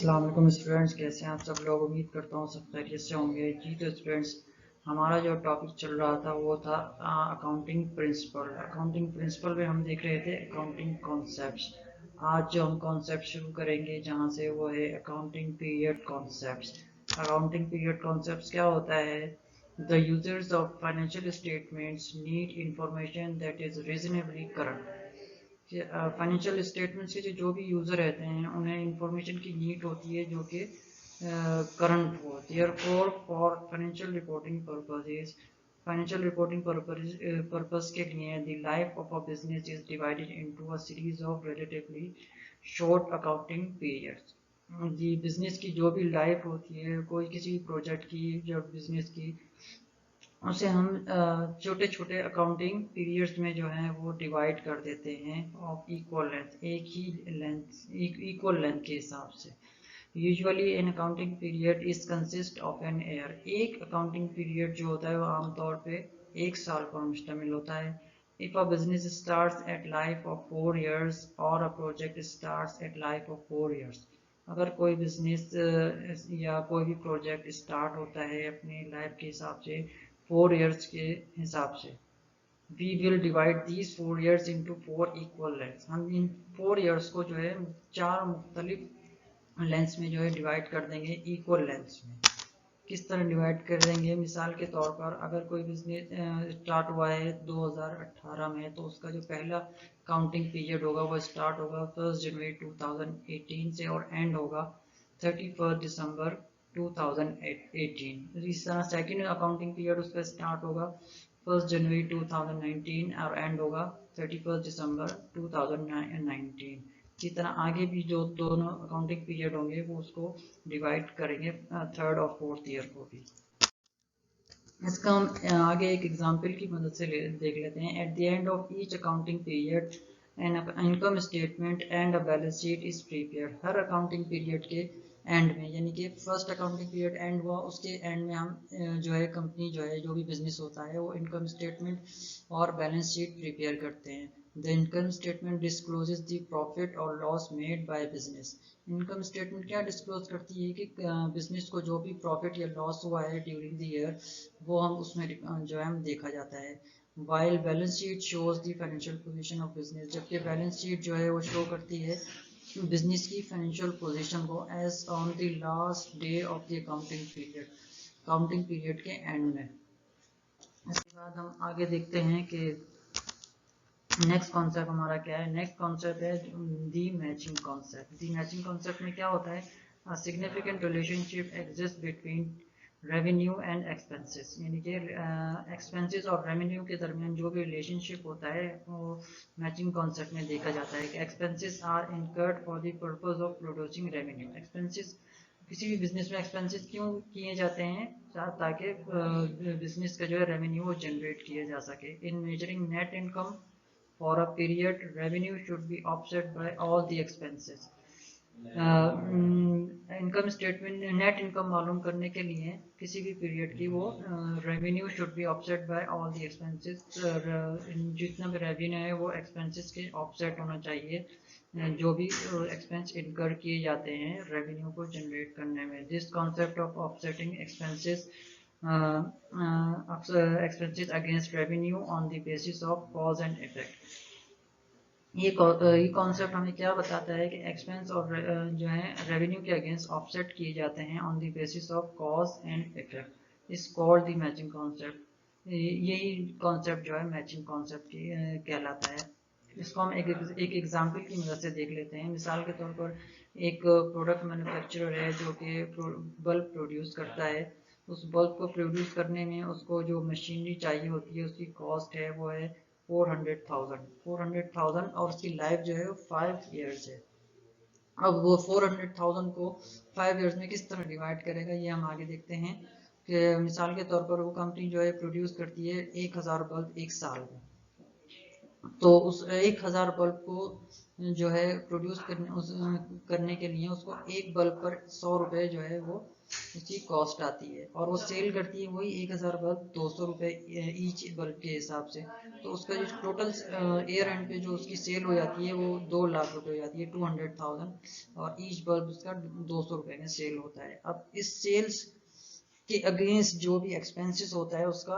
अस्सलाम वालेकुम स्टूडेंट्स, कैसे हैं आप सब लोग। उम्मीद करता हूँ सब खैरियत से होंगे। जी तो स्टूडेंट्स, हमारा जो टॉपिक चल रहा था वो था अकाउंटिंग प्रिंसिपल। अकाउंटिंग प्रिंसिपल में हम देख रहे थे अकाउंटिंग कॉन्सेप्ट्स। आज जो हम कॉन्सेप्ट शुरू करेंगे जहाँ से वो है accounting period concepts. Accounting period concepts क्या होता है? The users of financial statements need information that is reasonably current. Financial statements के जो भी यूज़र रहते हैं उन्हें इंफॉर्मेशन की नीड होती है जो कि करंट हो। Therefore for financial reporting purpose के लिए the life of a business is divided into a series of relatively short accounting periods. जी, बिजनेस की जो भी लाइफ होती है, कोई किसी प्रोजेक्ट की, जब बिजनेस की, उसे हम छोटे छोटे अकाउंटिंग पीरियड्स में जो है वो डिवाइड कर देते हैं ऑफ इक्वल लेंथ, एक ही लेंथ, इक्वल लेंथ के हिसाब से। Usually an accounting period is consist of an year. एक अकाउंटिंग पीरियड जो होता है वो आमतौर पे एक साल पर मुश्तमिल होता है। If a business starts at life of 4 years और a project starts at life of 4 years। अगर कोई बिजनेस या कोई भी प्रोजेक्ट स्टार्ट होता है अपनी लाइफ के हिसाब से 4 years के हिसाब से, we will divide these 4 years into 4 equal lengths। हम इन 4 years को जो है 4 मुख्तलिफ लेंथ्स में जो है डिवाइड कर देंगे इक्वल लेंथ्स में। किस तरह डिवाइड कर देंगे? मिसाल के तौर पर अगर कोई बिजनेस स्टार्ट हुआ है 2018 में, तो उसका जो पहला काउंटिंग पीरियड होगा वो स्टार्ट होगा 1 जनवरी 2018 से और एंड होगा 31 दिसंबर 2018। इस तरह सेकेंड अकाउंटिंग पीरियड उसका स्टार्ट होगा 1 जनवरी 2019 और एंड होगा 31 दिसंबर 2019। इसी तरह आगे भी जो दोनों अकाउंटिंग पीरियड होंगे वो उसको डिवाइड करेंगे थर्ड और फोर्थ ईयर को भी। इसका हम आगे एक एग्जांपल की मदद से देख लेते हैं। At the end of each accounting period an income statement and a balance sheet is prepared. Her accounting period के एंड में, यानी कि फर्स्ट अकाउंटिंग पीरियड एंड हुआ, उसके एंड में हम जो है कंपनी जो है, जो भी बिजनेस होता है, वो इनकम स्टेटमेंट और बैलेंस शीट प्रिपेयर करते हैं। The income statement discloses the profit or loss made by business। Income statement क्या डिस्क्लोज करती है कि बिजनेस को जो भी प्रॉफिट या लॉस हुआ है ड्यूरिंग द ईयर, वो हम उसमें जो है हम देखा जाता है। While balance sheet shows the financial position of business, जबकि बैलेंस शीट जो है वो शो करती है बिजनेस की फाइनेंशियल पोजीशन को as on the last day of the counting period के एंड में। इसके बाद हम आगे देखते हैं कि नेक्स्ट कॉन्सेप्ट हमारा क्या है। नेक्स्ट कॉन्सेप्ट है दी मैचिंग कॉन्सेप्ट। दी मैचिंग कॉन्सेप्ट में क्या होता है? Significant relationship exist between revenue and expenses, यानी कि एक्सपेंसेस और रेवेन्यू के दरमियान जो भी रिलेशनशिप होता है वो मैचिंग कॉन्सेप्ट में देखा जाता है कि expenses are incurred for the purpose of producing revenue. Expenses, किसी भी बिजनेस में एक्सपेंसेस क्यों किए जाते हैं? ताकि बिजनेस का जो है रेवेन्यू वो जनरेट किया जा सके। इन measuring net income for a period, revenue should be offset by all the expenses। Income statement, net income मालूम करने के लिए किसी भी पीरियड की, वो revenue should be offset by all the expenses. जितना भी रेवेन्यू है वो एक्सपेंसेस के ऑफसेट होना चाहिए, जो भी एक्सपेंस इनकर किए जाते हैं रेवेन्यू को जनरेट करने में। This concept of offsetting expenses expenses against revenue on the basis of cause and effect। ये कॉन्सेप्ट हमें क्या बताता है कि एक्सपेंस और जो है रेवेन्यू के अगेंस्ट ऑफसेट किए जाते हैं on the basis of cause and effect. Is called the matching concept. यही कॉन्सेप्ट जो है मैचिंग कॉन्सेप्ट कहलाता है। इसको हम एक एग्जाम्पल की मदद से देख लेते हैं। मिसाल के तौर पर एक प्रोडक्ट मैन्युफैक्चरर है जो कि बल्ब प्रोड्यूस करता है। उस बल्ब को प्रोड्यूस करने में उसको जो मशीनरी चाहिए होती है उसकी कॉस्ट है वो है 400,000 और उसकी लाइफ जो है 5 years है। अब वो 400,000 को 5 years में किस तरह डिवाइड करेगा, ये हम आगे देखते हैं। कि मिसाल के तौर पर वो कंपनी जो है प्रोड्यूस करती है 1000 बल्ब एक साल में, तो उस 1000 बल्ब को जो है प्रोड्यूस करने के लिए उसको एक बल्ब पर 100 रुपये जो है वो इसकी कॉस्ट आती है, और वो सेल करती है वही 1000 बल्ब 200 रुपये ईच बल्ब के हिसाब से। तो उसका जो टोटल ईयर एंड पे जो उसकी सेल हो जाती है वो 2 लाख रुपए हो जाती है, 200,000, और ईच बल्ब उसका 200 रुपये में सेल होता है। अब इस सेल्स के अगेंस्ट जो भी एक्सपेंसेस होता है उसका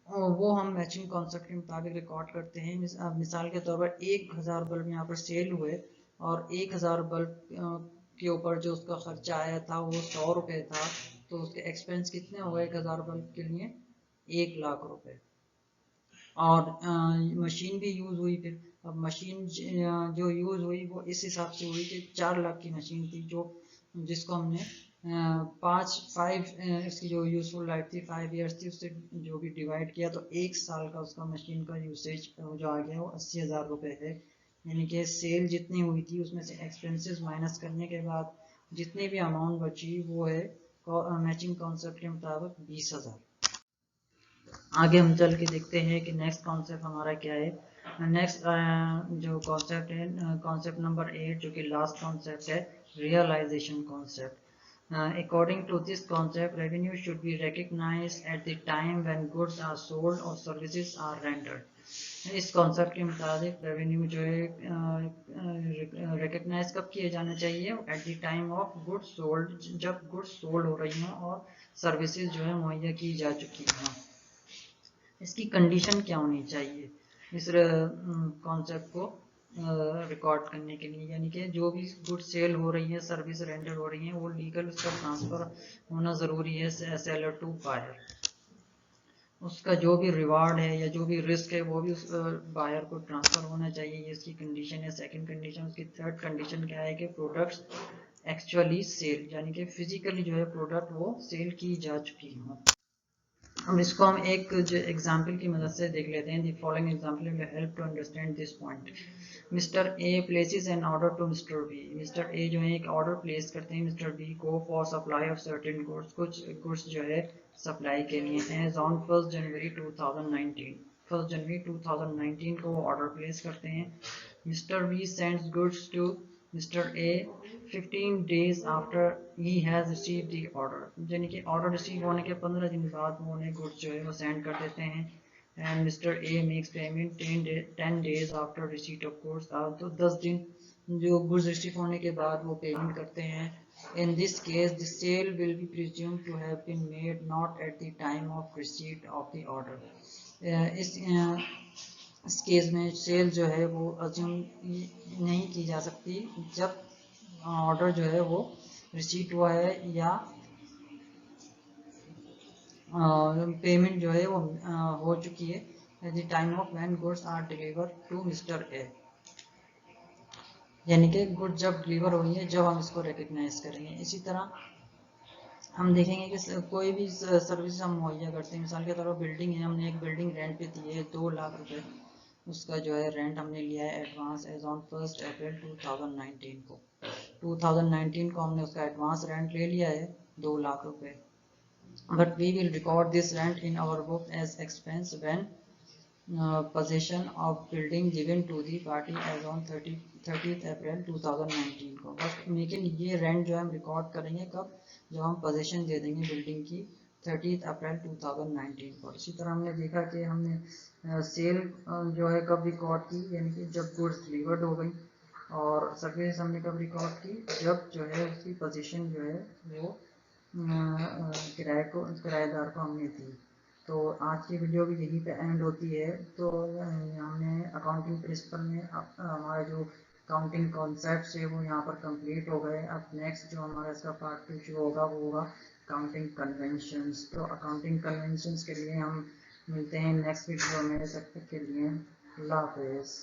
वो हम मैचिंग कॉन्सेप्ट के मुताबिक रिकॉर्ड करते हैं। मिसाल के तौर पर 1000 बल्ब यहाँ पर सेल हुए, और 1000 बल्ब के ऊपर जो उसका खर्चा आया था वो 100 रुपये था, तो उसके एक्सपेंस कितने हुए 1000 बल्ब के लिए? 1 लाख रुपए। और मशीन भी यूज़ हुई फिर। अब मशीन जो यूज़ हुई वो इस हिसाब से हुई कि 4 लाख की मशीन थी, जो जिसको हमने इसकी जो यूजफुल लाइफ थी 5 ईयर्स थी, उससे जो भी डिवाइड किया तो 1 साल का उसका मशीन का यूसेज जो आ गया वो 80,000 रुपये है। यानी कि सेल जितनी हुई थी उसमें से एक्सपेंसेस माइनस करने के बाद जितनी भी अमाउंट बची वो है मैचिंग कॉन्सेप्ट के मुताबिक 20,000। आगे हम चल के देखते हैं कि नेक्स्ट कॉन्सेप्ट हमारा क्या है। नेक्स्ट जो कॉन्सेप्ट है, कॉन्सेप्ट नंबर 8, जो कि लास्ट कॉन्सेप्ट है, realization concept. According to this concept, revenue should be recognized at the time when goods are sold or services are rendered. इस कॉन्सेप्ट के मुताबिक रेवेन्यू जो है रिकग्नाइज कब किए जाना चाहिए? Eight the time of goods sold, जब गुड्स सोल्ड हो रही हों और सर्विसेज जो है मुहैया की जा चुकी हों। इसकी कंडीशन क्या होनी चाहिए इस कॉन्सेप्ट को रिकॉर्ड करने के लिए? यानी कि जो भी गुड सेल हो रही है, सर्विस रेंडर हो रही है, वो लीगल उसका ट्रांसफर होना ज़रूरी है सेलर टू बायर। उसका जो भी रिवार्ड है या जो भी रिस्क है वो भी उस बायर को ट्रांसफर होना चाहिए। ये इसकी कंडीशन है। सेकंड कंडीशन, उसकी थर्ड कंडीशन क्या है कि प्रोडक्ट्स एक्चुअली सेल, यानी कि फिजिकली जो है प्रोडक्ट वो सेल की जा चुकी हो। हम इसको हम एक जो एग्जाम्पल की मदद से देख लेते हैं। The following example will help to understand this point. Mister A places an order to mister B. Mister A जो है एक ऑर्डर प्लेस करते हैं मिस्टर बी को for supply of certain goods, कुछ गुड्स जो है सप्लाई के लिए। एज ऑन 1 जनवरी 2019, 1 जनवरी 2019 को वो ऑर्डर प्लेस करते हैं। Mister B sends goods to mister A 15 days after he has received the order, यानी कि ऑर्डर रिसीव होने के 15 दिन बाद वो उन्हें गुड्स जो है वो सेंड कर देते हैं। And mister A makes payment 10 days after receipt of goods, तो 10 दिन जो गुड्स रिसीव होने के बाद वो पेमेंट करते हैं। In this case the sale will be presumed to have been made not at the time of receipt of the order. इस केस में सेल जो है वो अज्यूम नहीं की जा सकती जब ऑर्डर जो है वो रिसीट हुआ है या पेमेंट जो है वो हो चुकी है at the time of when goods are deliver to mister A. यानी कि गुड जब डिलीवर हुई है जब हम इसको रिकग्नाइज करेंगे। इसी तरह हम देखेंगे कि कोई भी सर्विस हम मुहैया करते हैं। मिसाल के तौर पर बिल्डिंग है, हमने एक बिल्डिंग रेंट पे दी है 2 लाख रुपए, उसका जो है रेंट हमने लिया है एडवांस एज ऑन 1 अप्रैल 2019 को। 2019 को हमने उसका एडवांस रेंट ले लिया है 2 लाख रुपए। But we will record this rent in our book as expense when possession of building given to the party as on 30th अप्रैल 2019 को। बट लेकिन ये रेंट जो है हम रिकॉर्ड करेंगे कब? जब हम पोजेशन दे देंगे बिल्डिंग की 30th अप्रैल 2019 को। इसी तरह हमने देखा कि हमने सेल जो है कब रिकॉर्ड की, यानी कि जब गुड्स डिलीवर्ड हो गई, और सर्विस हमने कब रिकॉर्ड की? जब जो है उसकी पोजीशन जो है वो किराएदार को हमने दी। तो आज की वीडियो भी यहीं पे एंड होती है। तो हमने अकाउंटिंग प्रिंसिपल में हमारा जो अकाउंटिंग कॉन्सेप्ट्स है वो यहाँ पर कंप्लीट हो गए। अब नेक्स्ट जो हमारा इसका पार्ट 2 शुरू होगा वो होगा अकाउंटिंग कन्वेंशंस। तो अकाउंटिंग कन्वेंशंस के लिए हम मिलते हैं नेक्स्ट वीडियो में। तब तक के लिए अल्लाह हाफिज़।